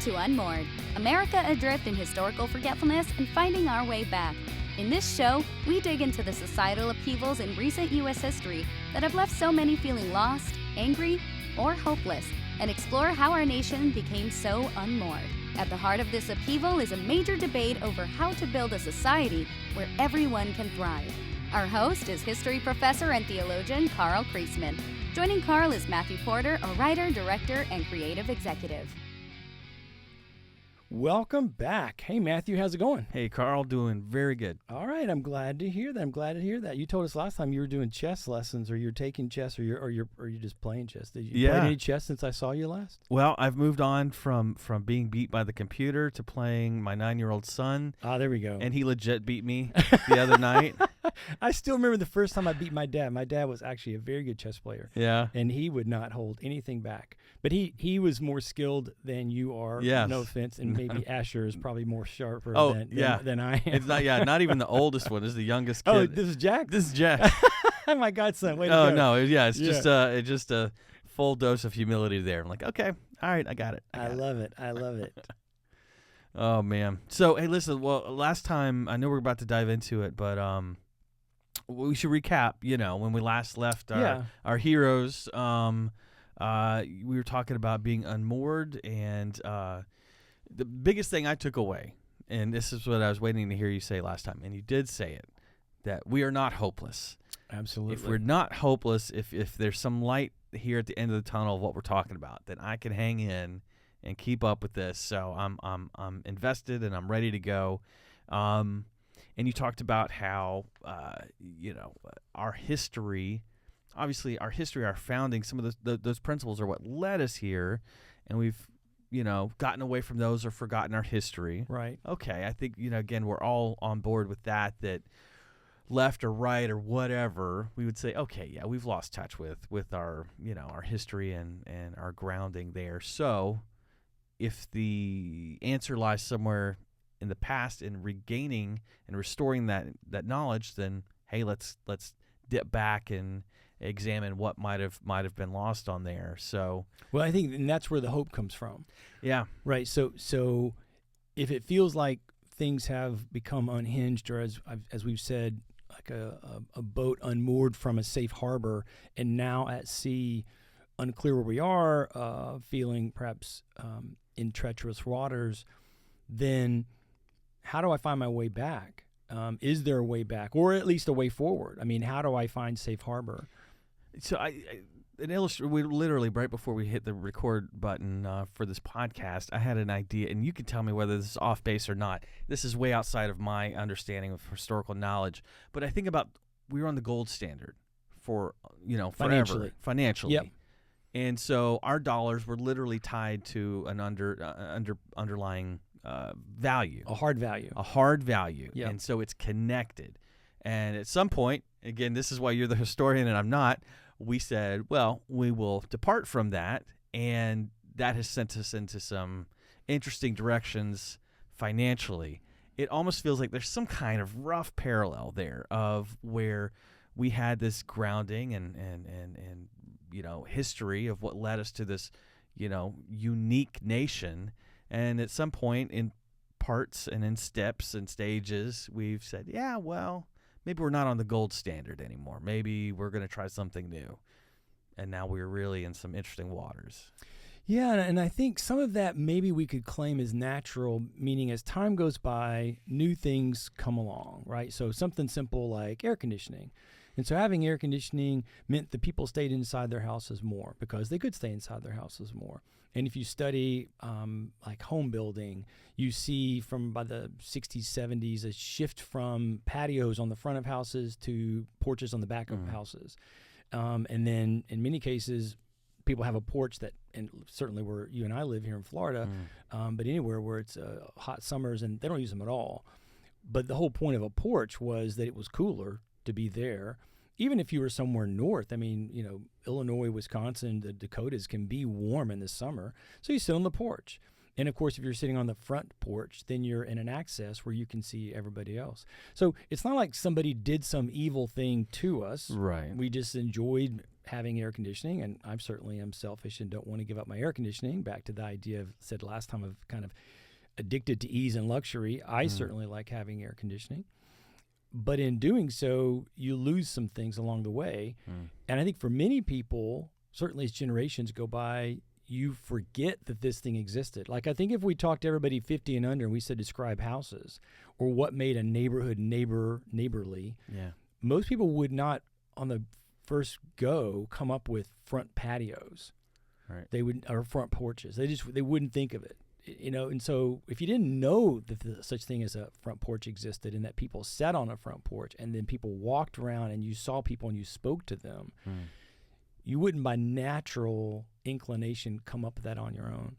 to Unmoored, America Adrift in Historical Forgetfulness and Finding Our Way Back. In this show, we dig into the societal upheavals in recent U.S. history that have left so many feeling lost, angry, or hopeless, and explore how our nation became so unmoored. At the heart of this upheaval is a major debate over how to build a society where everyone can thrive. Our host is history professor and theologian Carl Kreisman. Joining Carl is Matthew Porter, a writer, director, and creative executive. Welcome back. Hey, Matthew, how's it going? Hey, Carl, doing very good. All right, I'm glad to hear that. You told us last time you were doing chess lessons, or you're taking chess, or you're just playing chess. Did you play any chess since I saw you last? Well, I've moved on from being beat by the computer to playing my 9-year-old son. Ah, there we go. And he legit beat me the other night. I still remember the first time I beat my dad. My dad was actually a very good chess player. Yeah. And he would not hold anything back. But he was more skilled than you are. Yes. No offense. And maybe Asher is probably more sharper than I am. It's not even the oldest one. It's the youngest kid. Oh, this is Jack? This is Jack. My godson. Way to go. No. It's just a full dose of humility there. I'm like, okay, all right, I got it. I love it. Oh, man. So, hey, listen, well, last time, I know we're about to dive into it, but we should recap, when we last left our heroes. We were talking about being unmoored, and the biggest thing I took away, and this is what I was waiting to hear you say last time, and you did say it, that we are not hopeless. Absolutely. If we're not hopeless, if there's some light here at the end of the tunnel of what we're talking about, then I can hang in and keep up with this. So I'm invested and I'm ready to go. And you talked about how our history, obviously our founding, some of those principles are what led us here, and we've gotten away from those or forgotten our history. Right. Okay, I think again we're all on board with that left or right or whatever, we would say, okay, yeah, we've lost touch with our our history and our grounding there. So if the answer lies somewhere in the past in regaining and restoring that knowledge, then hey, let's dip back and examine what might have been lost on there. So, well, I think and that's where the hope comes from. Yeah. Right. So if it feels like things have become unhinged, or as we've said, like a boat unmoored from a safe harbor and now at sea, unclear where we are, feeling perhaps in treacherous waters, then how do I find my way back? Is there a way back, or at least a way forward? I mean, how do I find safe harbor? So we literally, right before we hit the record button for this podcast, I had an idea, and you can tell me whether this is off base or not. This is way outside of my understanding of historical knowledge, but I think about we were on the gold standard for forever financially. Yep. And so our dollars were literally tied to an underlying value. A hard value. Yep. And so it's connected. And at some point, again, this is why you're the historian and I'm not, we said, well, we will depart from that. And that has sent us into some interesting directions financially. It almost feels like there's some kind of rough parallel there of where we had this grounding and history of what led us to this, unique nation. And at some point in parts and in steps and stages, we've said, yeah, well, maybe we're not on the gold standard anymore. Maybe we're going to try something new. And now we're really in some interesting waters. Yeah, and I think some of that maybe we could claim is natural, meaning as time goes by, new things come along, right? So something simple like air conditioning. And so having air conditioning meant the people stayed inside their houses more because they could stay inside their houses more. And if you study like home building, you see from by the 60s, 70s, a shift from patios on the front of houses to porches on the back of houses. And then in many cases, people have a porch that, and certainly where you and I live here in Florida, but anywhere where it's hot summers and they don't use them at all. But the whole point of a porch was that it was cooler to be there. Even if you were somewhere north, I mean, Illinois, Wisconsin, the Dakotas can be warm in the summer. So you sit on the porch. And of course, if you're sitting on the front porch, then you're in an access where you can see everybody else. So it's not like somebody did some evil thing to us. Right. We just enjoyed having air conditioning, and I certainly am selfish and don't want to give up my air conditioning. Back to the idea of, said last time, of kind of addicted to ease and luxury. I certainly like having air conditioning. But in doing so, you lose some things along the way. And I think for many people, certainly as generations go by, you forget that this thing existed. Like, I think if we talked to everybody 50 and under and we said describe houses or what made a neighborhood neighborly, most people would not on the first go come up with front patios. Right. They would, or front porches. They wouldn't think of it. You know, and so if you didn't know that such thing as a front porch existed and that people sat on a front porch and then people walked around and you saw people and you spoke to them, you wouldn't by natural inclination come up with that on your own.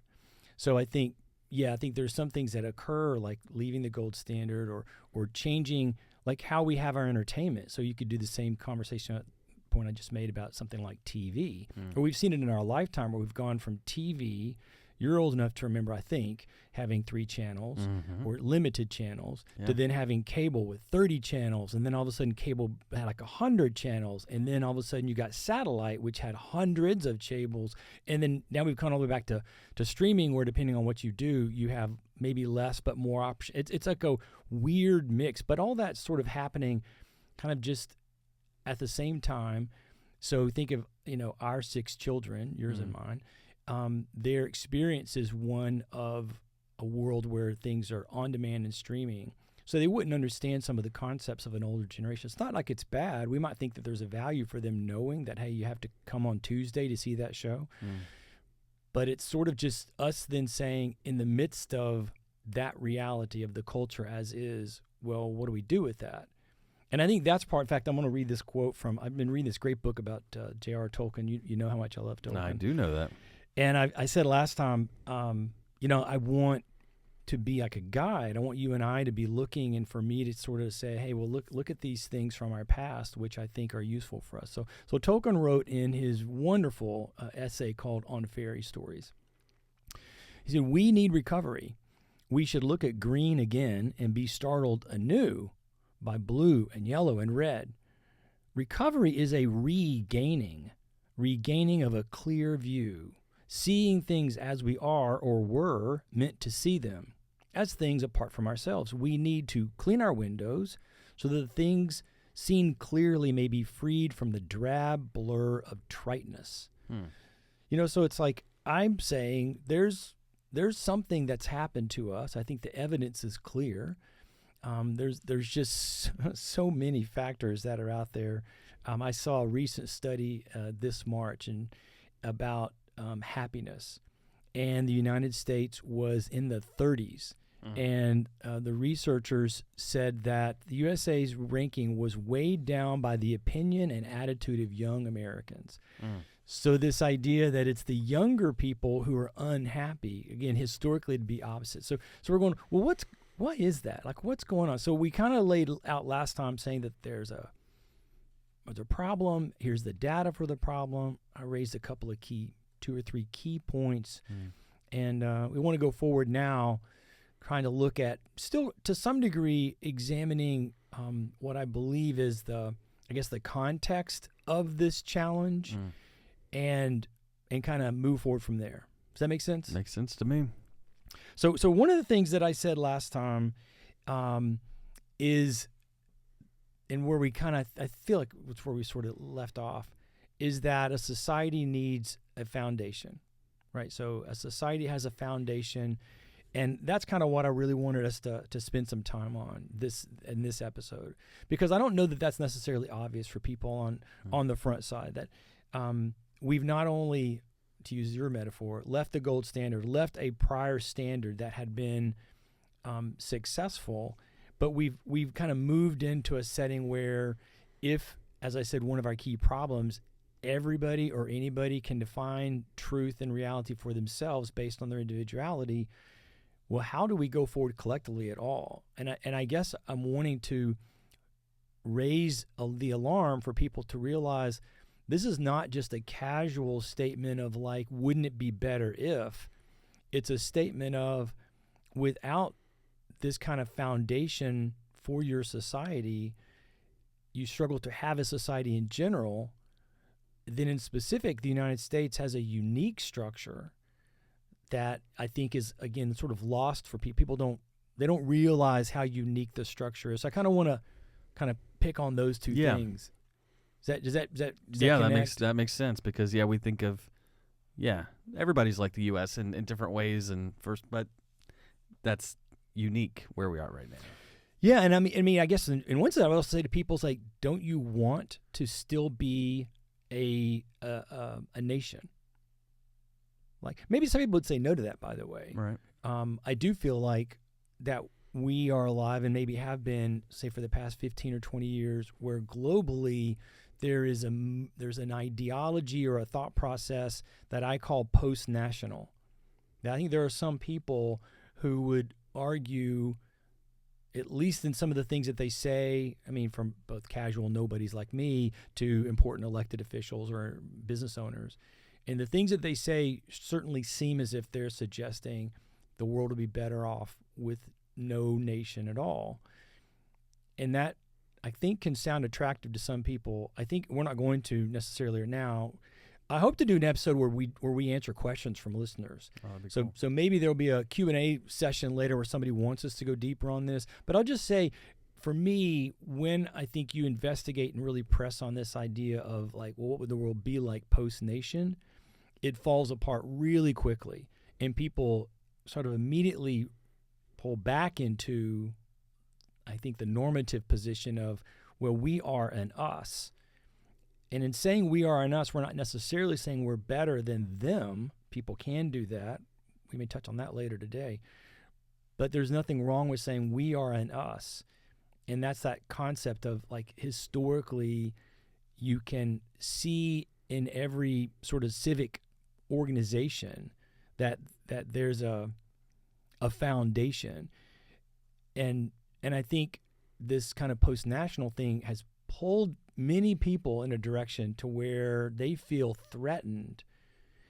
So I think there's some things that occur, like leaving the gold standard or changing like how we have our entertainment. So you could do the same conversation point I just made about something like TV. Or we've seen it in our lifetime where we've gone from TV. You're old enough to remember, I think, having 3 channels or limited channels to then having cable with 30 channels. And then all of a sudden cable had like 100 channels. And then all of a sudden you got satellite, which had hundreds of channels. And then now we've come all the way back to streaming where depending on what you do, you have maybe less but more options. It's like a weird mix. But all that's sort of happening kind of just at the same time. So think of, our 6 children, yours and mine. Their experience is one of a world where things are on demand and streaming. So they wouldn't understand some of the concepts of an older generation. It's not like it's bad. We might think that there's a value for them knowing that, hey, you have to come on Tuesday to see that show. But it's sort of just us then saying, in the midst of that reality of the culture as is, well, what do we do with that? And I think that's part. In fact, I'm going to read this quote from, I've been reading this great book about J.R. Tolkien. You know how much I love Tolkien. I do know that. And I said last time, I want to be like a guide. I want you and I to be looking, and for me to sort of say, hey, well, look at these things from our past, which I think are useful for us. So Tolkien wrote in his wonderful essay called On Fairy Stories. He said, we need recovery. We should look at green again and be startled anew by blue and yellow and red. Recovery is a regaining of a clear view. Seeing things as we are or were meant to see them, as things apart from ourselves. We need to clean our windows so that the things seen clearly may be freed from the drab blur of triteness. So it's like I'm saying there's something that's happened to us. I think the evidence is clear. There's just so many factors that are out there. I saw a recent study this March about happiness, and the United States was in the 30s, and the researchers said that the USA's ranking was weighed down by the opinion and attitude of young Americans. So this idea that it's the younger people who are unhappy, again, historically it'd be opposite. So we're going, well, what is that? Like, what's going on? So we kind of laid out last time saying that there's a problem. Here's the data for the problem. I raised a couple of 2 or 3 key points. And we want to go forward now, trying to look at, still to some degree, examining what I believe is the context of this challenge and kind of move forward from there. Does that make sense? Makes sense to me. So one of the things that I said last time is, and where we kind of, I feel like it's where we sort of left off, is that a society needs a foundation, right? So a society has a foundation, and that's kind of what I really wanted us to spend some time on in this episode, because I don't know that that's necessarily obvious for people on the front side, that we've not only, to use your metaphor, left the gold standard, left a prior standard that had been successful, but we've kind of moved into a setting where, if, as I said, one of our key problems, everybody or anybody can define truth and reality for themselves based on their individuality, well, how do we go forward collectively at all? And I guess I'm wanting to raise the alarm for people to realize this is not just a casual statement of like, wouldn't it be better if? it's a statement of, without this kind of foundation for your society, you struggle to have a society in general. Then in specific, the United States has a unique structure that I think is, again, sort of lost for people. People don't realize how unique the structure is. So I kind of want to kind of pick on those two things. Does that connect? that makes sense, because we think of everybody's like the U.S. in different ways, but that's unique where we are right now. Yeah, and I mean, I guess in one sense, I would also say to people, it's like, don't you want to still be a nation? Like, maybe some people would say no to that, by the way. Right. I do feel like that we are alive, and maybe have been, say, for the past 15 or 20 years, where globally there's an ideology or a thought process that I call post-national. Now, I think there are some people who would argue, at least in some of the things that they say, I mean, from both casual nobodies like me to important elected officials or business owners, and the things that they say certainly seem as if they're suggesting the world will be better off with no nation at all. And that, I think, can sound attractive to some people. I think we're not going to necessarily now. I hope to do an episode where we answer questions from listeners. So maybe there'll be a Q&A session later where somebody wants us to go deeper on this. But I'll just say, for me, when I think you investigate and really press on this idea of, like, well, what would the world be like post-nation, it falls apart really quickly. And people sort of immediately pull back into, I think, the normative position of, well, we are an us. And in saying we are an us, we're not necessarily saying we're better than them. People can do that. We may touch on that later today. But there's nothing wrong with saying we are an us. And that's that concept of, like, historically, you can see in every sort of civic organization that there's a foundation. And I think this kind of post-national thing has pulled many people in a direction to where they feel threatened.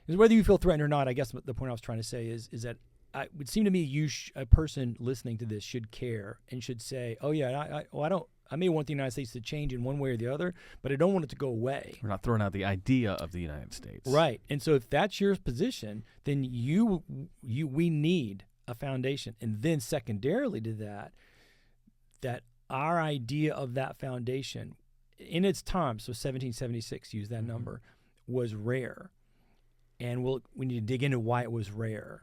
Because whether you feel threatened or not, I guess the point I was trying to say is that it would seem to me a person listening to this should care and should say, oh yeah, I may want the United States to change in one way or the other, but I don't want it to go away. We're not throwing out the idea of the United States. Right. And so if that's your position, then we need a foundation. And then secondarily to that our idea of that foundation in its time, so 1776, use that number, was rare. And we need to dig into why it was rare.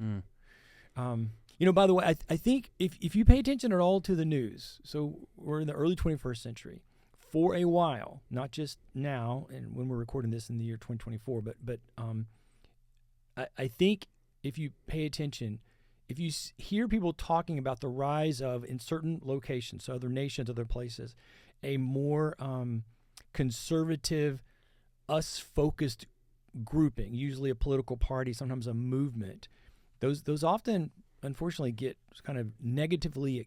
By the way, I think if you pay attention at all to the news, so we're in the early 21st century, for a while, not just now, and when we're recording this in the year 2024, but I think if you pay attention, if you hear people talking about the rise of, in certain locations, so other nations, other places, a more conservative, us-focused grouping, usually a political party, sometimes a movement, those often, unfortunately, get kind of negatively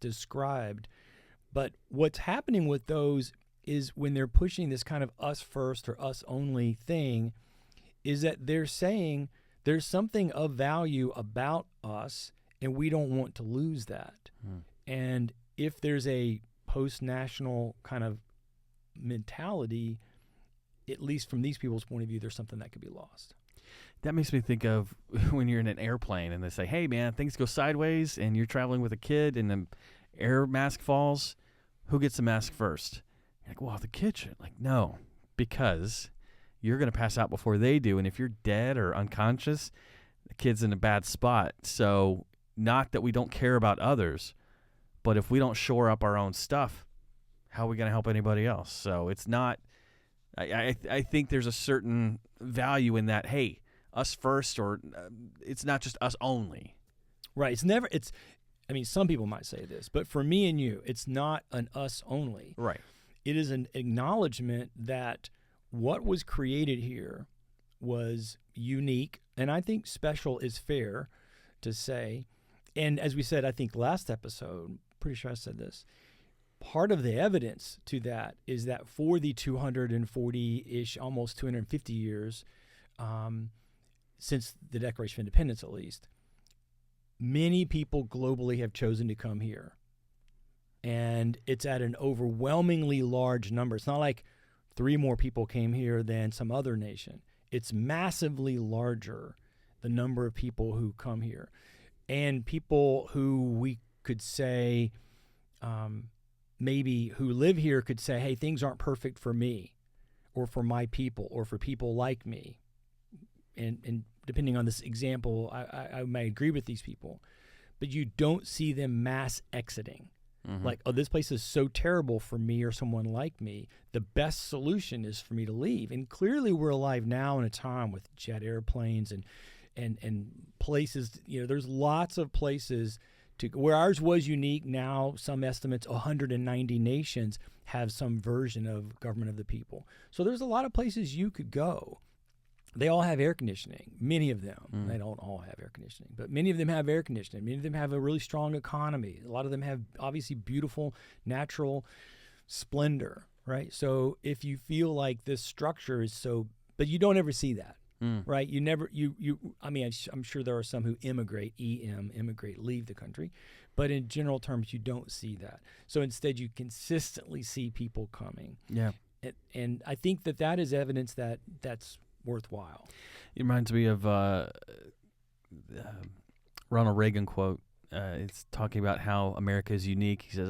described. But what's happening with those is, when they're pushing this kind of us first or us only thing, is that they're saying there's something of value about us, and we don't want to lose that. And if there's a post-national kind of mentality, at least from these people's point of view, there's something that could be lost. That makes me think of when you're in an airplane and they say, hey, man, things go sideways and you're traveling with a kid and the air mask falls. Who gets the mask first? You're like, well, the kid should. Like, no, because you're going to pass out before they do. And if you're dead or unconscious, the kid's in a bad spot. So not that we don't care about others, but if we don't shore up our own stuff, how are we going to help anybody else? So it's not, I think there's a certain value in that, hey, us first, or it's not just us only. Right. Some people might say this, but for me and you, it's not an us only. Right. It is an acknowledgement that what was created here was unique, and I think special is fair to say. And as we said, I think last episode, pretty sure I said this, part of the evidence to that is that for the 240-ish, almost 250 years since the Declaration of Independence at least, many people globally have chosen to come here. And it's at an overwhelmingly large number. It's not like 3 more people came here than some other nation. It's massively larger, the number of people who come here. And people who we could say, maybe who live here could say, hey, things aren't perfect for me or for my people or for people like me. And depending on this example, I may agree with these people. But you don't see them mass exiting. Mm-hmm. Like, oh, this place is so terrible for me or someone like me. The best solution is for me to leave. And clearly we're alive now in a time with jet airplanes and places, there's lots of places to where ours was unique. Now some estimates 190 nations have some version of government of the people. So there's a lot of places you could go. They all have air conditioning, many of them. They don't all have air conditioning, but many of them have air conditioning. Many of them have a really strong economy. A lot of them have obviously beautiful natural splendor, right? So if you feel like this structure is so, but you don't ever see that, right? You never, I'm sure there are some who immigrate, leave the country, but in general terms, you don't see that. So instead you consistently see people coming. Yeah. And I think that is evidence that that's worthwhile. It reminds me of Ronald Reagan quote. It's talking about how America is unique. He says,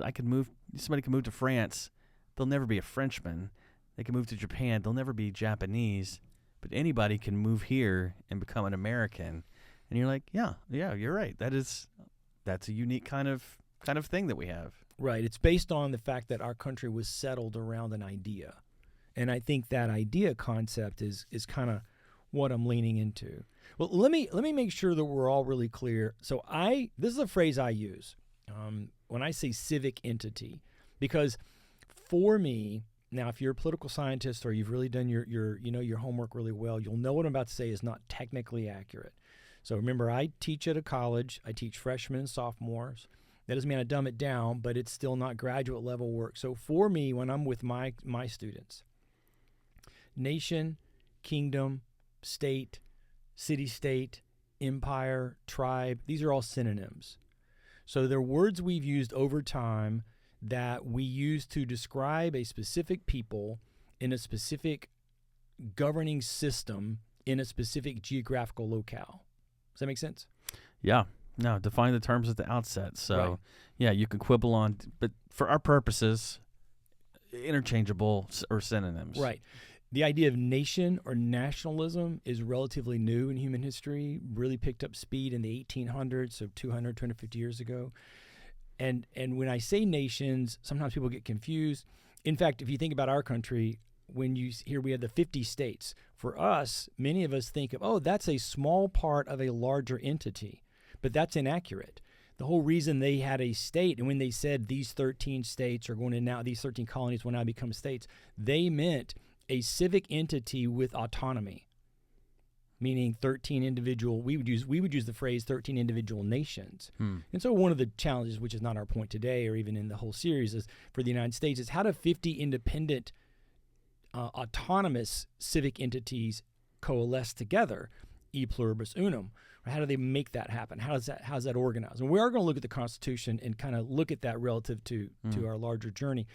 somebody can move to France. They'll never be a Frenchman. They can move to Japan. They'll never be Japanese. But anybody can move here and become an American. And you're like, yeah, you're right. That's a unique kind of thing that we have. Right. It's based on the fact that our country was settled around an idea. And I think that idea concept is kind of what I'm leaning into. Well, let me make sure that we're all really clear. So this is a phrase I use when I say civic entity, because for me, now if you're a political scientist or you've really done your homework really well, you'll know what I'm about to say is not technically accurate. So remember, I teach at a college. I teach freshmen and sophomores. That doesn't mean I dumb it down, but it's still not graduate level work. So for me, when I'm with my students, nation, kingdom, state, city-state, empire, tribe, these are all synonyms. So they're words we've used over time that we use to describe a specific people in a specific governing system in a specific geographical locale. Does that make sense? Yeah. No, define the terms at the outset. So, right. Yeah, you can quibble on, but for our purposes, interchangeable or synonyms. Right. The idea of nation or nationalism is relatively new in human history, really picked up speed in the 1800s, so 200, 250 years ago. And when I say nations, sometimes people get confused. In fact, if you think about our country, when you hear we have the 50 states, for us, many of us think of, that's a small part of a larger entity, but that's inaccurate. The whole reason they had a state, and when they said these 13 states are going to now, these 13 colonies will now become states, they meant a civic entity with autonomy, meaning 13 individual, we would use the phrase 13 individual nations. And so one of the challenges, which is not our point today or even in the whole series, is for the United States is how do 50 independent autonomous civic entities coalesce together, e pluribus unum? Or how do they make that happen? How's that organized? And we are going to look at the Constitution and kind of look at that relative to our larger journey.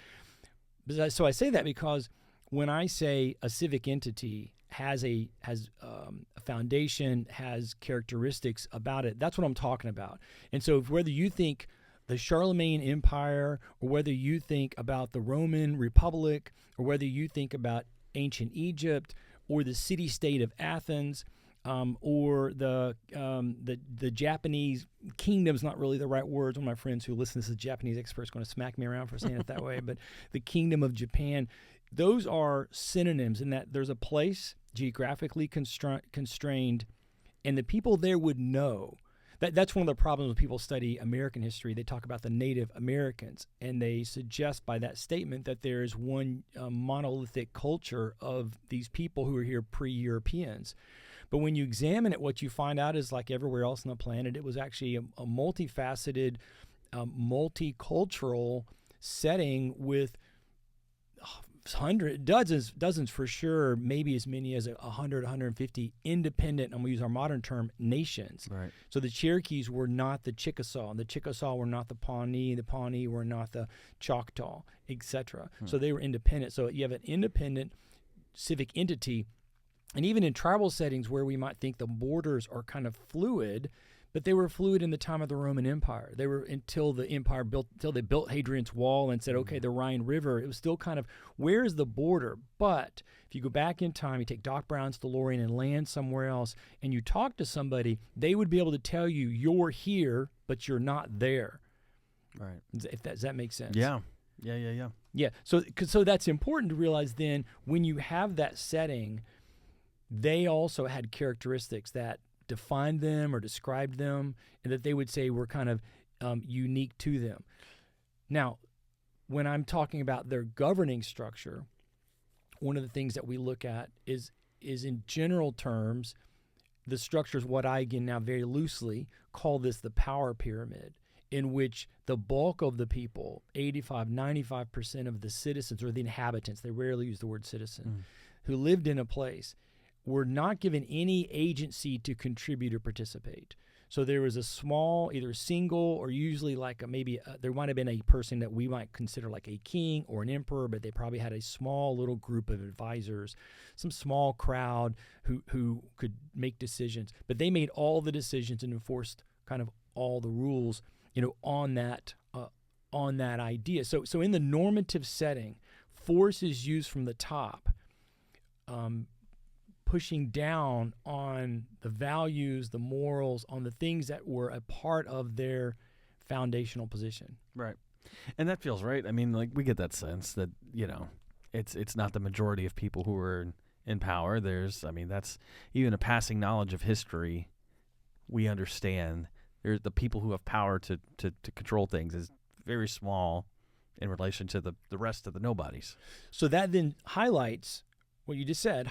So I say that because when I say a civic entity has a foundation, has characteristics about it, that's what I'm talking about. And so whether you think the Charlemagne Empire, or whether you think about the Roman Republic, or whether you think about ancient Egypt, or the city-state of Athens, or the Japanese kingdom's not really the right words. One of my friends who listens to the Japanese experts going to smack me around for saying it that way, but the kingdom of Japan, those are synonyms in that there's a place geographically constrained, and the people there would know. That's one of the problems when people study American history. They talk about the Native Americans, and they suggest by that statement that there is one monolithic culture of these people who are here pre-Europeans. But when you examine it, what you find out is like everywhere else on the planet, it was actually a multifaceted, multicultural setting with dozens for sure, maybe as many as 100, 150 independent, I'm going to use our modern term, nations. Right. So the Cherokees were not the Chickasaw, and the Chickasaw were not the Pawnee were not the Choctaw, etc. So they were independent. So you have an independent civic entity, and even in tribal settings where we might think the borders are kind of fluid, but they were fluid in the time of the Roman Empire. They were until they built Hadrian's Wall and said, okay, the Rhine River. It was still kind of, where's the border? But if you go back in time, you take Doc Brown's DeLorean and land somewhere else, and you talk to somebody, they would be able to tell you, you're here, but you're not there. Right. Does that make sense? Yeah. Yeah. So that's important to realize then when you have that setting, they also had characteristics that defined them or described them, and that they would say were kind of unique to them. Now, when I'm talking about their governing structure, one of the things that we look at is in general terms, the structure is what I, again, now very loosely call this the power pyramid, in which the bulk of the people, 85, 95% of the citizens or the inhabitants, they rarely use the word citizen, who lived in a place, were not given any agency to contribute or participate. So there was a small, either single or usually like there might have been a person that we might consider like a king or an emperor, but they probably had a small little group of advisors, some small crowd who could make decisions. But they made all the decisions and enforced kind of all the rules, on that idea. So in the normative setting, force is used from the top, pushing down on the values, the morals, on the things that were a part of their foundational position. Right. And that feels right. I mean, like, we get that sense that, it's not the majority of people who are in power. That's even a passing knowledge of history. We understand there's the people who have power to control things is very small in relation to the rest of the nobodies. So that then highlights what you just said,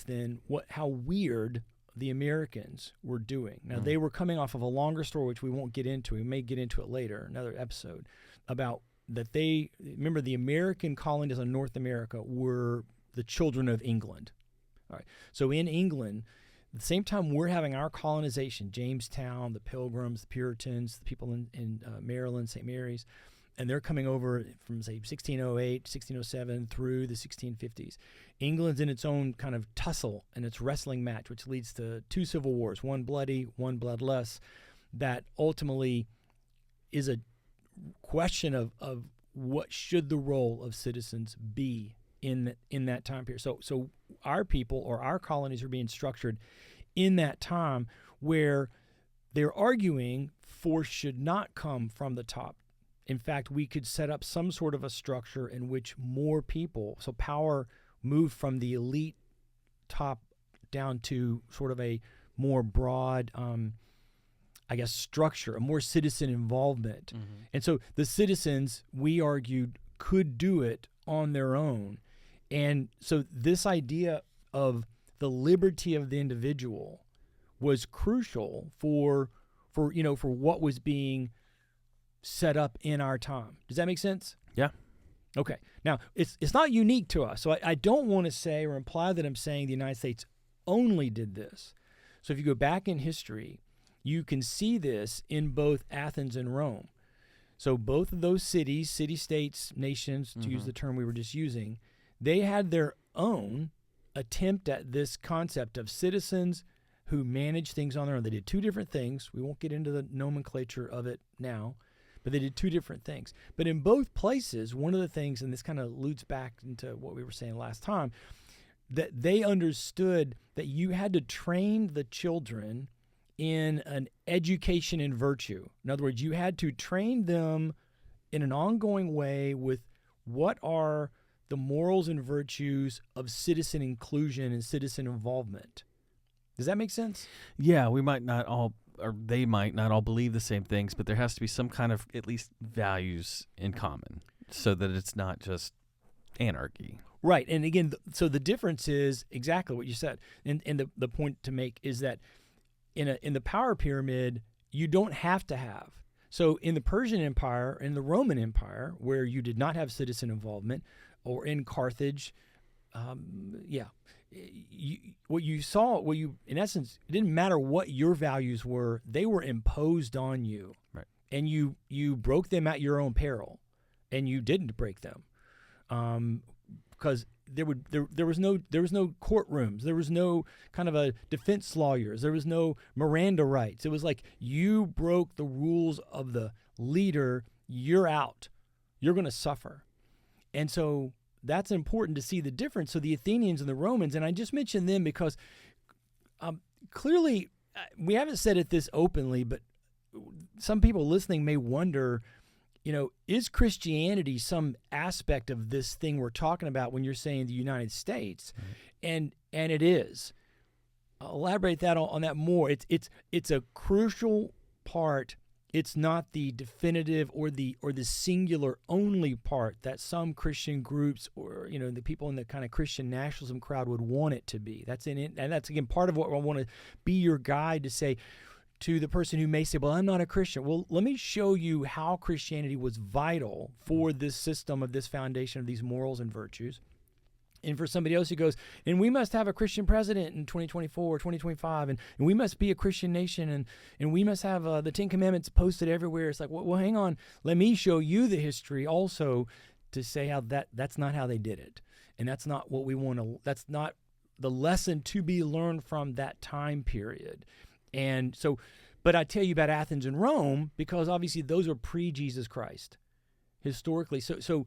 then how weird the Americans were doing. Now, they were coming off of a longer story, which we won't get into. We may get into it later, another episode, about that remember the American colonies in North America were the children of England. All right. So in England, at the same time we're having our colonization, Jamestown, the Pilgrims, the Puritans, the people in Maryland, St. Mary's, and they're coming over from, say, 1608, 1607 through the 1650s. England's in its own kind of tussle and its wrestling match, which leads to two civil wars, one bloody, one bloodless, that ultimately is a question of what should the role of citizens be in that time period. So our people or our colonies are being structured in that time where they're arguing force should not come from the top. In fact, we could set up some sort of a structure in which more people, so power moved from the elite top down to sort of a more broad, structure, a more citizen involvement. And so the citizens, we argued, could do it on their own. And so this idea of the liberty of the individual was crucial for what was being set up in our time. Does that make sense? Yeah. Okay. Now, it's not unique to us. So I don't want to say or imply that I'm saying the United States only did this. So if you go back in history, you can see this in both Athens and Rome. So both of those cities, city-states, nations, to use the term we were just using, they had their own attempt at this concept of citizens who manage things on their own. They did two different things. We won't get into the nomenclature of it now, but they did two different things. But in both places, one of the things, and this kind of alludes back into what we were saying last time, that they understood that you had to train the children in an education in virtue. In other words, you had to train them in an ongoing way with what are the morals and virtues of citizen inclusion and citizen involvement. Does that make sense? Yeah, we might not all, or they might not all believe the same things, but there has to be some kind of at least values in common so that it's not just anarchy. Right. And again, so the difference is exactly what you said. And the point to make is that in the power pyramid, you don't have to have. So in the Persian Empire and the Roman Empire, where you did not have citizen involvement, or in Carthage. In essence, it didn't matter what your values were; they were imposed on you, Right. and you broke them at your own peril, and you didn't break them, because there was no courtrooms, there was no kind of a defense lawyers, there was no Miranda rights. It was like you broke the rules of the leader, you're out, you're going to suffer, and so. That's important to see the difference. So the Athenians and the Romans, and I just mentioned them because clearly we haven't said it this openly, but some people listening may wonder, is Christianity some aspect of this thing we're talking about when you're saying the United States? Mm-hmm. And it is. I'll elaborate that on that more. It's a crucial part. It's not the definitive or the singular only part that some Christian groups or the people in the kind of Christian nationalism crowd would want it to be. That's in it, and that's again part of what I want to be your guide to say to the person who may say, "Well, I'm not a Christian." Well, let me show you how Christianity was vital for this system of this foundation of these morals and virtues. And for somebody else who goes, and we must have a Christian president in 2024 or 2025, and we must be a Christian nation, and we must have the Ten Commandments posted everywhere. It's like, well, hang on. Let me show you the history also to say how that's not how they did it. And that's not what we want to, that's not the lesson to be learned from that time period. And so, but I tell you about Athens and Rome because obviously those are pre-Jesus Christ historically. So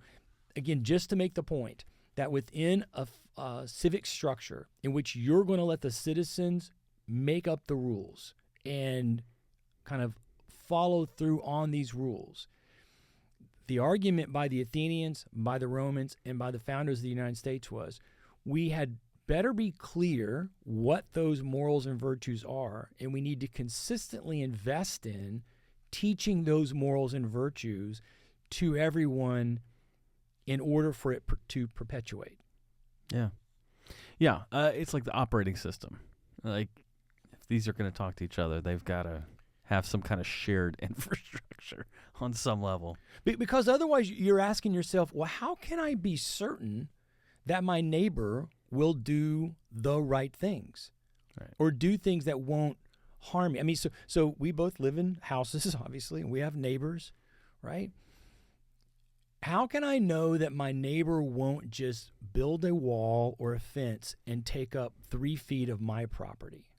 again, just to make the point, that within a civic structure in which you're going to let the citizens make up the rules and kind of follow through on these rules, the argument by the Athenians, by the Romans, and by the founders of the United States was we had better be clear what those morals and virtues are, and we need to consistently invest in teaching those morals and virtues to everyone in order for it to perpetuate. Yeah. Yeah. It's like the operating system. Like, if these are going to talk to each other, they've got to have some kind of shared infrastructure on some level. Because otherwise you're asking yourself, well, how can I be certain that my neighbor will do the right things? Right. Or do things that won't harm me? I mean, so we both live in houses, obviously, and we have neighbors, right? How can I know that my neighbor won't just build a wall or a fence and take up 3 feet of my property?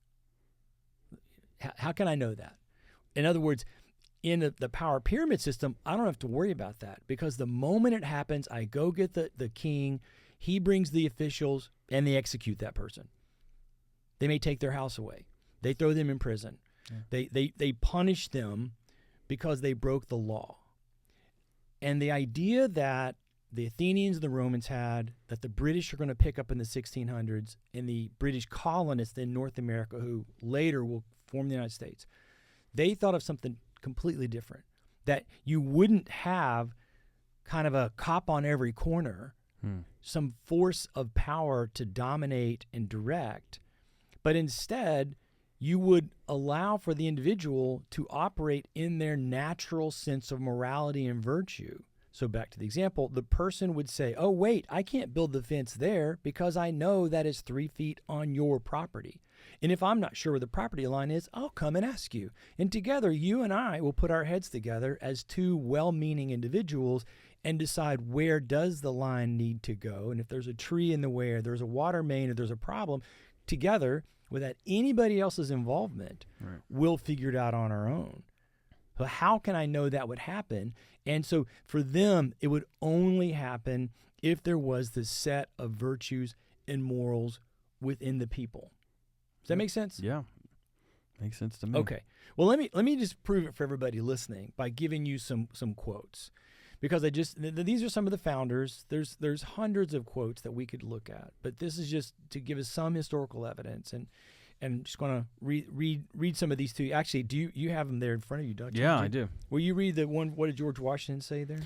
How can I know that? In other words, in the power pyramid system, I don't have to worry about that because the moment it happens, I go get the king, he brings the officials, and they execute that person. They may take their house away. They throw them in prison. Yeah. They punish them because they broke the law. And the idea that the Athenians and the Romans had, that the British are going to pick up in the 1600s, and the British colonists in North America, who later will form the United States, they thought of something completely different. That you wouldn't have kind of a cop on every corner, some force of power to dominate and direct, but instead you would allow for the individual to operate in their natural sense of morality and virtue. So back to the example, the person would say, oh, wait, I can't build the fence there because I know that is 3 feet on your property. And if I'm not sure where the property line is, I'll come and ask you. And together, you and I will put our heads together as two well-meaning individuals and decide where does the line need to go. And if there's a tree in the way, or there's a water main, or there's a problem, together, without anybody else's involvement, right, we'll figure it out on our own. So how can I know that would happen? And so for them, it would only happen if there was this set of virtues and morals within the people. Does that make sense? Yeah. Makes sense to me. Okay. Well, let me just prove it for everybody listening by giving you some quotes. Because these are some of the founders. There's hundreds of quotes that we could look at, but this is just to give us some historical evidence, and just going to read some of these to you. Actually, do you have them there in front of you, don't you? Yeah, I do. Will you read the one? What did George Washington say there?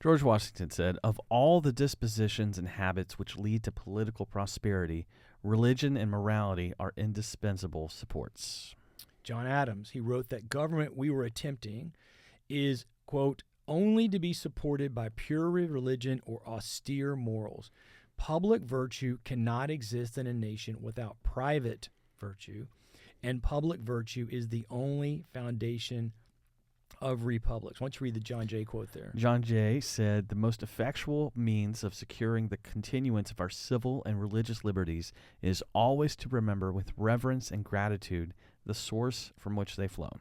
George Washington said, "Of all the dispositions and habits which lead to political prosperity, religion and morality are indispensable supports." John Adams, he wrote that government we were attempting is, quote, only to be supported by pure religion or austere morals. Public virtue cannot exist in a nation without private virtue, and public virtue is the only foundation of republics. Why don't you read the John Jay quote there? John Jay said, "The most effectual means of securing the continuance of our civil and religious liberties is always to remember with reverence and gratitude the source from which they flow."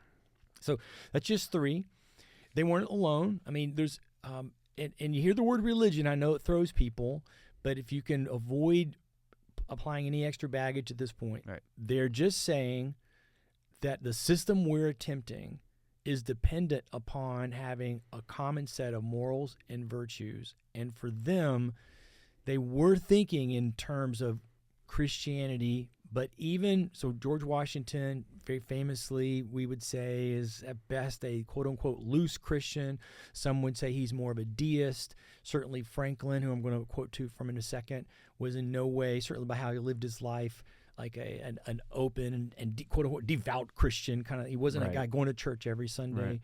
So that's just three. They weren't alone. I mean, there's, and you hear the word religion, I know it throws people, but if you can avoid applying any extra baggage at this point, right, they're just saying that the system we're attempting is dependent upon having a common set of morals and virtues. And for them, they were thinking in terms of Christianity, but even, so George Washington, very famously, we would say is at best a quote-unquote loose Christian. Some would say he's more of a deist. Certainly Franklin, who I'm going to quote to from in a second, was in no way, certainly by how he lived his life, like an open and quote-unquote devout Christian kind of. He wasn't a guy going to church every Sunday. Right.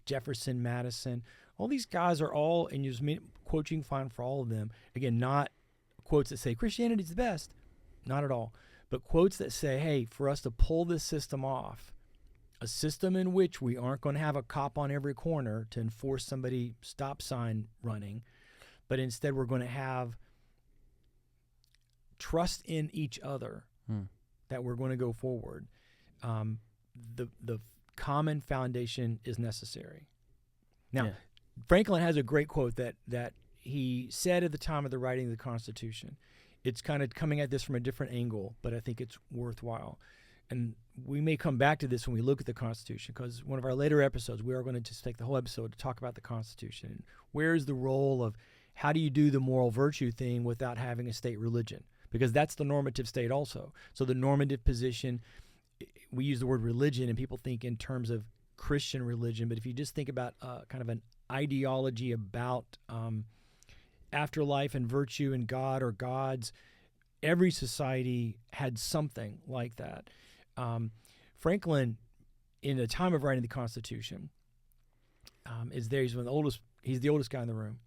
Jefferson, Madison, all these guys are all, and you just quotes you can find for all of them. Again, not quotes that say Christianity's the best, not at all, but quotes that say, hey, for us to pull this system off, a system in which we aren't going to have a cop on every corner to enforce somebody stop sign running, but instead we're going to have trust in each other, that we're going to go forward. The common foundation is necessary. Now, Franklin has a great quote that he said at the time of the writing of the Constitution. It's kind of coming at this from a different angle, but I think it's worthwhile. And we may come back to this when we look at the Constitution, because one of our later episodes, we are going to just take the whole episode to talk about the Constitution. Where is the role of how do you do the moral virtue thing without having a state religion? Because that's the normative state also. So the normative position, we use the word religion and people think in terms of Christian religion, but if you just think about kind of an ideology about afterlife and virtue and God or gods, every society had something like that. Franklin, in the time of writing the Constitution, is there. He's one of the oldest. He's the oldest guy in the room,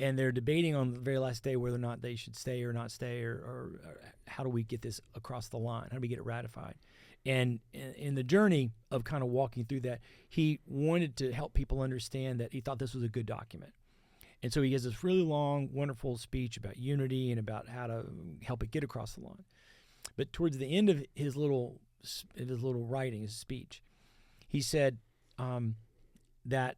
and they're debating on the very last day whether or not they should stay or not stay, or how do we get this across the line? How do we get it ratified? And in the journey of kind of walking through that, he wanted to help people understand that he thought this was a good document. And so he has this really long, wonderful speech about unity and about how to help it get across the line. But towards the end of his little writing, his speech, he said that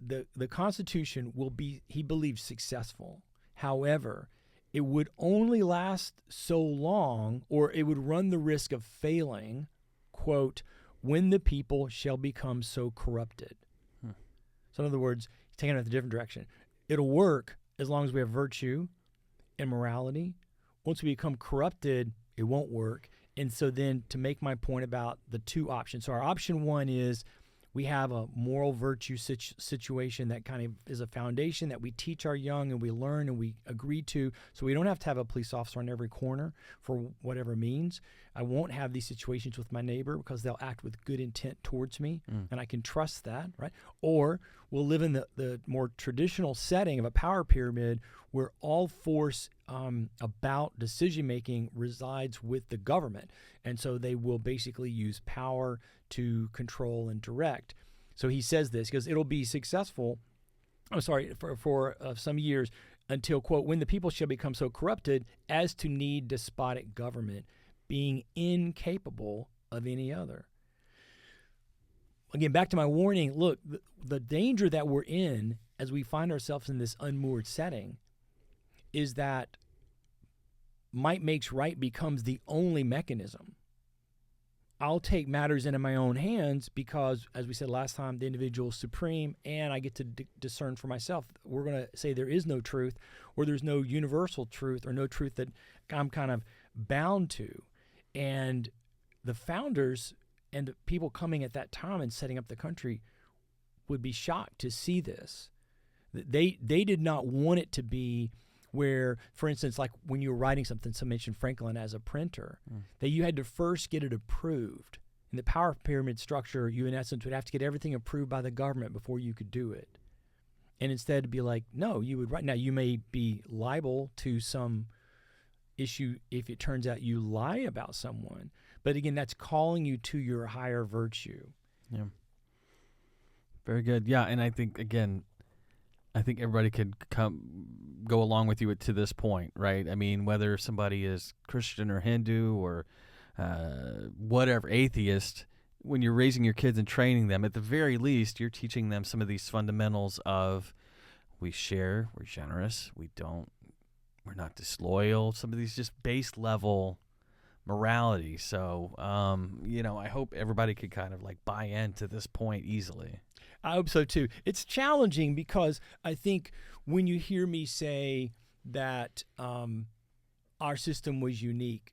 the Constitution will be, he believes, successful. However, it would only last so long, or it would run the risk of failing, quote, when the people shall become so corrupted. So in other words, he's taking it in a different direction. It'll work as long as we have virtue and morality. Once we become corrupted, it won't work. And so then to make my point about the two options. So our option one is we have a moral virtue situation that kind of is a foundation that we teach our young and we learn and we agree to, so we don't have to have a police officer on every corner for whatever means. I won't have these situations with my neighbor because they'll act with good intent towards me, and I can trust that, right? Or we'll live in the more traditional setting of a power pyramid where all force about decision-making resides with the government. And so they will basically use power to control and direct. So he says this, because it'll be successful, for some years until, quote, when the people shall become so corrupted as to need despotic government, being incapable of any other. Again, back to my warning, look, the danger that we're in as we find ourselves in this unmoored setting is that might makes right becomes the only mechanism. I'll take matters into my own hands because, as we said last time, the individual is supreme, and I get to discern for myself. We're going to say there is no truth, or there's no universal truth, or no truth that I'm kind of bound to. And the founders and the people coming at that time and setting up the country would be shocked to see this. They did not want it to be where, for instance, like when you were writing something, some mentioned Franklin as a printer, that you had to first get it approved. In the power pyramid structure, you in essence would have to get everything approved by the government before you could do it. And instead to be like, no, you would right now, you may be liable to some issue if it turns out you lie about someone. But again, that's calling you to your higher virtue. Yeah. Very good. Yeah, and I think, again, everybody could go along with you to this point, right? I mean, whether somebody is Christian or Hindu or whatever, atheist, when you're raising your kids and training them, at the very least, you're teaching them some of these fundamentals of we share, we're generous, we're not disloyal, some of these just base level morality. So, I hope everybody could kind of like buy into this point easily. I hope so too. It's challenging because I think when you hear me say that our system was unique,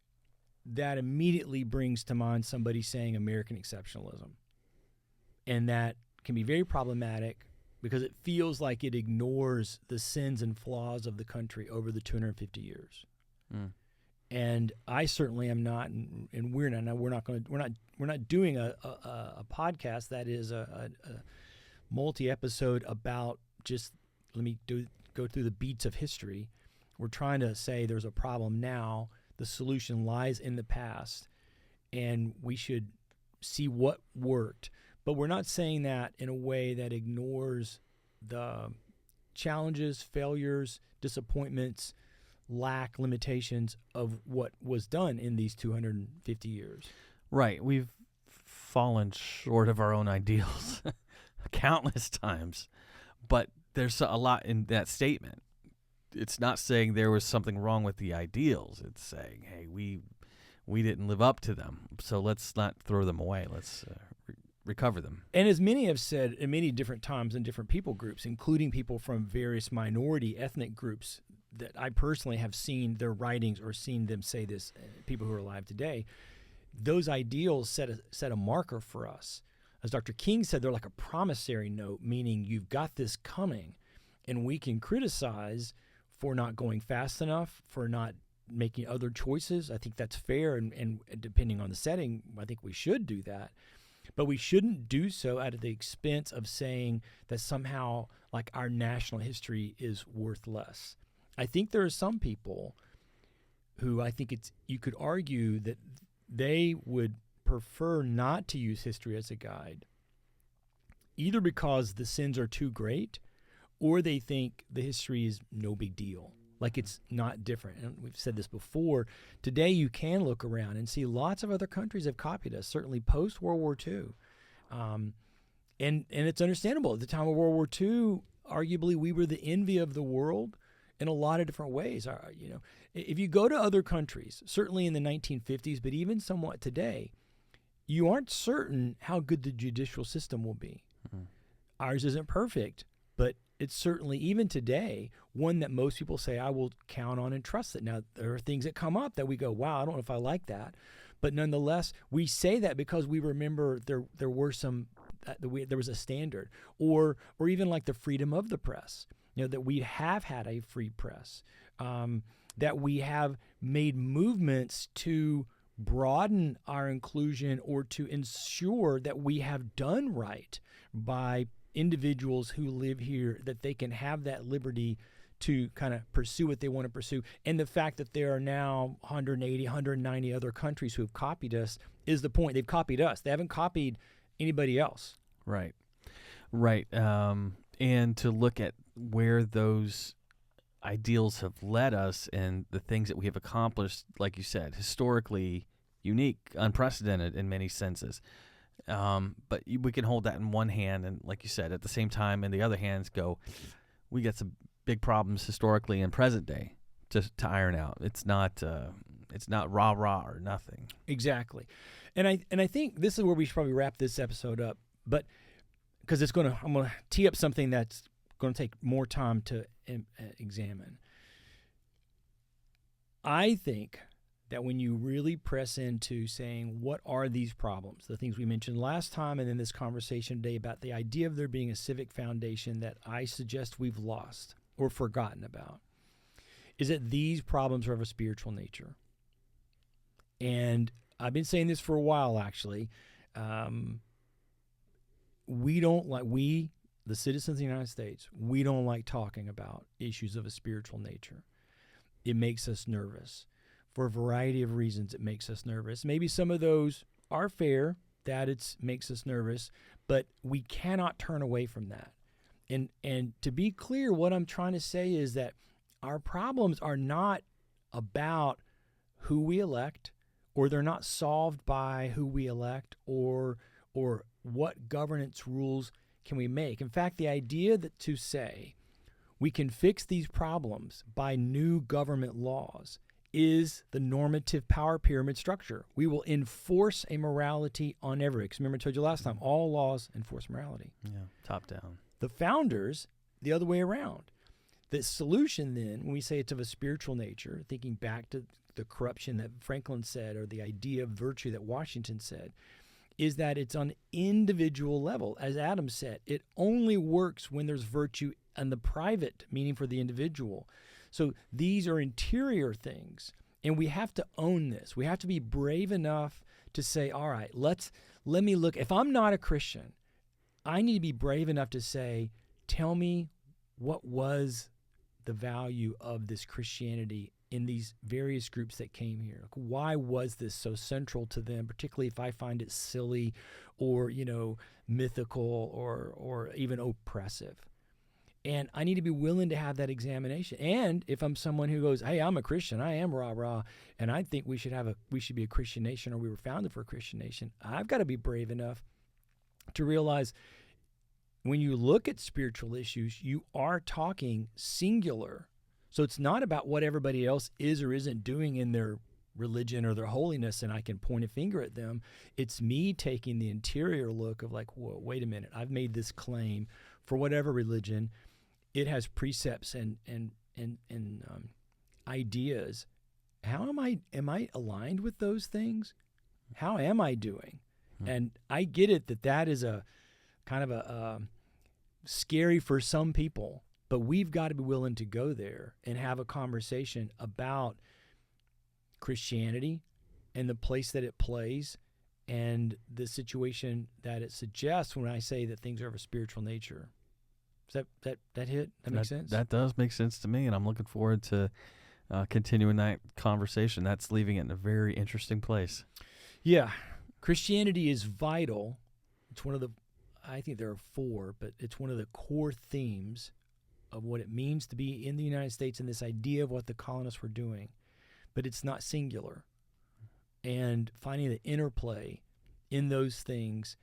that immediately brings to mind somebody saying American exceptionalism. And that can be very problematic because it feels like it ignores the sins and flaws of the country over the 250 years. Mm. And I certainly am not, and we're not. We're not doing a podcast that is a multi-episode about just go through the beats of history. We're trying to say there's a problem now. The solution lies in the past, and we should see what worked. But we're not saying that in a way that ignores the challenges, failures, disappointments, lack, limitations of what was done in these 250 years. Right. We've fallen short of our own ideals countless times, but there's a lot in that statement. It's not saying there was something wrong with the ideals. It's saying, hey, we didn't live up to them, so let's not throw them away. Let's recover them. And as many have said in many different times in different people groups, including people from various minority ethnic groups that I personally have seen their writings or seen them say this, people who are alive today, those ideals set a marker for us. As Dr. King said, they're like a promissory note, meaning you've got this coming, and we can criticize for not going fast enough, for not making other choices. I think that's fair, and depending on the setting, I think we should do that. But we shouldn't do so at the expense of saying that somehow like our national history is worth less. I think there are some people who I think you could argue that they would prefer not to use history as a guide, either because the sins are too great or they think the history is no big deal, like it's not different. And we've said this before. Today you can look around and see lots of other countries have copied us, certainly post-World War II. And it's understandable. At the time of World War II, arguably we were the envy of the world in a lot of different ways. If you go to other countries, certainly in the 1950s, but even somewhat today, you aren't certain how good the judicial system will be. Mm-hmm. Ours isn't perfect, but it's certainly, even today, one that most people say, I will count on and trust it. Now, there are things that come up that we go, wow, I don't know if I like that. But nonetheless, we say that because we remember there were some, there was a standard. Or even like the freedom of the press, that we have had a free press, that we have made movements to broaden our inclusion or to ensure that we have done right by individuals who live here, that they can have that liberty to kind of pursue what they want to pursue. And the fact that there are now 180, 190 other countries who have copied us is the point. They've copied us. They haven't copied anybody else. Right. Right. And to look at where those ideals have led us and the things that we have accomplished, like you said, historically unique, unprecedented in many senses. But we can hold that in one hand and, like you said, at the same time, in the other hands go, we got some big problems historically in present day to iron out. It's not rah-rah or nothing. Exactly. And I think this is where we should probably wrap this episode up, but because I'm going to tee up something that's going to take more time to examine. I think that when you really press into saying, what are these problems, the things we mentioned last time and in this conversation today about the idea of there being a civic foundation that I suggest we've lost or forgotten about, is that these problems are of a spiritual nature. And I've been saying this for a while, actually. We the citizens of the United States, we don't like talking about issues of a spiritual nature. It makes us nervous. For a variety of reasons, it makes us nervous. Maybe some of those are fair, that it makes us nervous, but we cannot turn away from that. And to be clear, what I'm trying to say is that our problems are not about who we elect, or they're not solved by who we elect, or what governance rules can we make. In fact, the idea that to say we can fix these problems by new government laws is the normative power pyramid structure. We will enforce a morality on everyone. Because remember I told you last time, all laws enforce morality. Yeah, top down. The founders, the other way around. The solution then, when we say it's of a spiritual nature, thinking back to the corruption that Franklin said, or the idea of virtue that Washington said, is that it's on individual level. As Adam said, it only works when there's virtue in the private, meaning for the individual. So these are interior things, and we have to own this. We have to be brave enough to say, all right, let me look. If I'm not a Christian, I need to be brave enough to say, tell me what was the value of this Christianity in these various groups that came here. Why was this so central to them, particularly if I find it silly or, mythical or even oppressive? And I need to be willing to have that examination. And if I'm someone who goes, hey, I'm a Christian, I am rah-rah, and I think we should be a Christian nation, or we were founded for a Christian nation, I've got to be brave enough to realize when you look at spiritual issues, you are talking singular. So it's not about what everybody else is or isn't doing in their religion or their holiness, and I can point a finger at them. It's me taking the interior look of like, whoa, wait a minute, I've made this claim for whatever religion. It has precepts and ideas. How am I aligned with those things? How am I doing? And I get it that is a kind of a scary for some people, but we've got to be willing to go there and have a conversation about Christianity and the place that it plays and the situation that it suggests when I say that things are of a spiritual nature. Does that hit? That makes sense? That does make sense to me, and I'm looking forward to continuing that conversation. That's leaving it in a very interesting place. Yeah. Christianity is vital. It's one of the, I think there are 4, but it's one of the core themes of what it means to be in the United States and this idea of what the colonists were doing. But it's not singular. And finding the interplay in those things.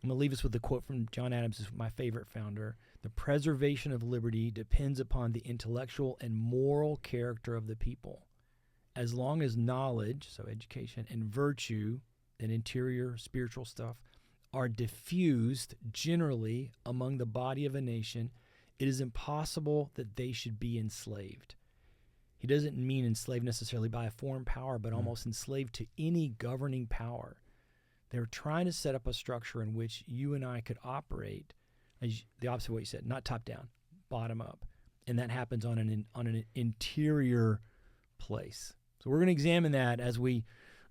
I'm going to leave us with a quote from John Adams, who's my favorite founder. The preservation of liberty depends upon the intellectual and moral character of the people. As long as knowledge, so education, and virtue, and interior spiritual stuff, are diffused generally among the body of a nation, it is impossible that they should be enslaved. He doesn't mean enslaved necessarily by a foreign power, but almost enslaved to any governing power. They're trying to set up a structure in which you and I could operate, as the opposite of what you said, not top down, bottom up. And that happens on an interior place. So we're going to examine that as we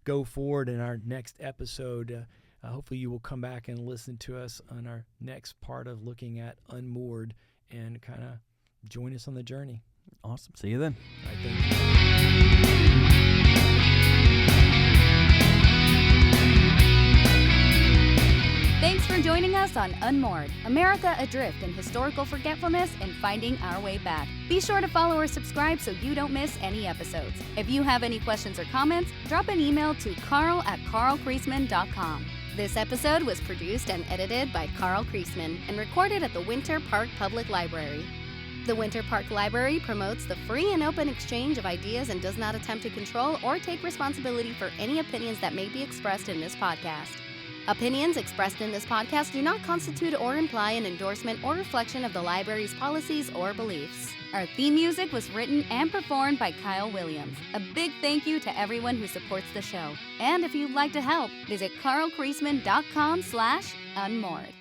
go forward in our next episode. Hopefully you will come back and listen to us on our next part of looking at Unmoored and kind of join us on the journey. Awesome. See you then. All right, thank you. Thanks for joining us on Unmoored, America Adrift in Historical Forgetfulness and Finding Our Way Back. Be sure to follow or subscribe so you don't miss any episodes. If you have any questions or comments, drop an email to carl@carlkreisman.com. This episode was produced and edited by Carl Kreisman and recorded at the Winter Park Public Library. The Winter Park Library promotes the free and open exchange of ideas and does not attempt to control or take responsibility for any opinions that may be expressed in this podcast. Opinions expressed in this podcast do not constitute or imply an endorsement or reflection of the library's policies or beliefs. Our theme music was written and performed by Kyle Williams. A big thank you to everyone who supports the show. And if you'd like to help, visit carlkreisman.com/unmoored.